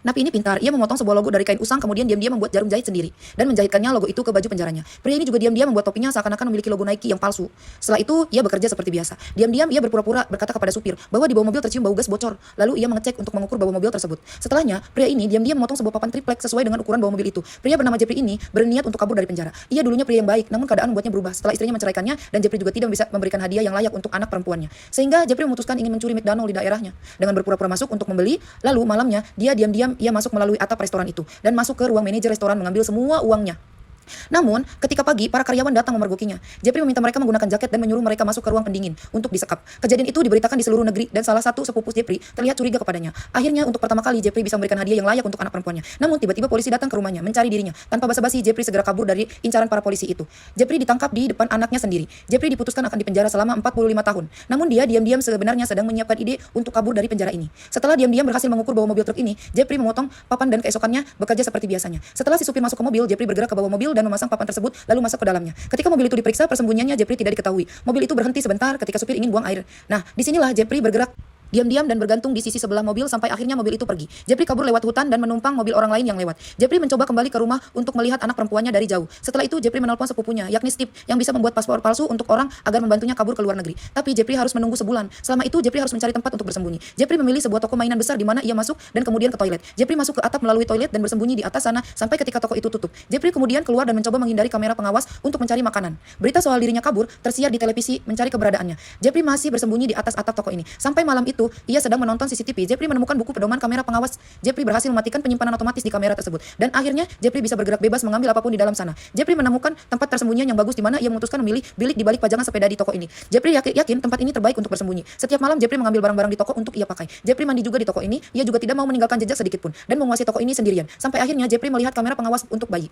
Napi ini pintar, ia memotong sebuah logo dari kain usang kemudian diam-diam membuat jarum jahit sendiri dan menjahitkannya logo itu ke baju penjaranya. Pria ini juga diam-diam membuat topinya seakan-akan memiliki logo Nike yang palsu. Setelah itu, ia bekerja seperti biasa. Diam-diam ia berpura-pura berkata kepada supir bahwa di bawah mobil tercium bau gas bocor. Lalu ia mengecek untuk mengukur bawah mobil tersebut. Setelahnya, pria ini diam-diam memotong sebuah papan triplek sesuai dengan ukuran bawah mobil itu. Pria bernama Jeffrey ini berniat untuk kabur dari penjara. Ia dulunya pria yang baik, namun keadaan membuatnya berubah setelah istrinya menceraikannya dan Jeffrey juga tidak bisa memberikan hadiah yang layak untuk anak perempuannya. Sehingga Jeffrey memutuskan ingin mencuri McDonald di daerahnya dengan berpura-pura masuk untuk membeli. Lalu malamnya dia diam-diam ia masuk melalui atap restoran itu dan masuk ke ruang manajer restoran mengambil semua uangnya. Namun, ketika pagi, para karyawan datang memergokinya. Jeffrey meminta mereka menggunakan jaket dan menyuruh mereka masuk ke ruang pendingin untuk disekap. Kejadian itu diberitakan di seluruh negeri dan salah satu sepupu Jeffrey terlihat curiga kepadanya. Akhirnya, untuk pertama kali Jeffrey bisa memberikan hadiah yang layak untuk anak perempuannya. Namun, tiba-tiba polisi datang ke rumahnya mencari dirinya. Tanpa basa-basi, Jeffrey segera kabur dari incaran para polisi itu. Jeffrey ditangkap di depan anaknya sendiri. Jeffrey diputuskan akan dipenjara selama 45 tahun. Namun dia diam-diam sebenarnya sedang menyiapkan ide untuk kabur dari penjara ini. Setelah diam-diam berhasil mengukur bawah mobil truk ini, Jeffrey memotong papan dan keesokannya bekerja seperti biasanya. Setelah si supir masuk ke mobil, Jeffrey bergerak ke bawah mobil dan memasang papan tersebut lalu masuk ke dalamnya. Ketika mobil itu diperiksa, persembunyiannya Jeffrey tidak diketahui. Mobil itu berhenti sebentar ketika supir ingin buang air. Nah, disinilah Jeffrey bergerak diam-diam dan bergantung di sisi sebelah mobil sampai akhirnya mobil itu pergi. Jeffrey kabur lewat hutan dan menumpang mobil orang lain yang lewat. Jeffrey mencoba kembali ke rumah untuk melihat anak perempuannya dari jauh. Setelah itu Jeffrey menelpon sepupunya, yakni Steve, yang bisa membuat paspor palsu untuk orang agar membantunya kabur ke luar negeri. Tapi Jeffrey harus menunggu sebulan. Selama itu Jeffrey harus mencari tempat untuk bersembunyi. Jeffrey memilih sebuah toko mainan besar di mana ia masuk dan kemudian ke toilet. Jeffrey masuk ke atap melalui toilet dan bersembunyi di atas sana sampai ketika toko itu tutup. Jeffrey kemudian keluar dan mencoba menghindari kamera pengawas untuk mencari makanan. Berita soal dirinya kabur tersiar di televisi mencari keberadaannya. Jeffrey masih bersembunyi di atas atap toko ini. Sampai malam itu, ia sedang menonton CCTV. Jeffrey menemukan buku pedoman kamera pengawas. Jeffrey berhasil mematikan penyimpanan otomatis di kamera tersebut. Dan akhirnya Jeffrey bisa bergerak bebas mengambil apapun di dalam sana. Jeffrey menemukan tempat tersembunyian yang bagus di mana ia memutuskan memilih bilik di balik pajangan sepeda di toko ini. Jeffrey yakin tempat ini terbaik untuk bersembunyi. Setiap malam Jeffrey mengambil barang-barang di toko untuk ia pakai. Jeffrey mandi juga di toko ini. Ia juga tidak mau meninggalkan jejak sedikit pun dan menguasai toko ini sendirian. Sampai akhirnya Jeffrey melihat kamera pengawas untuk bayi.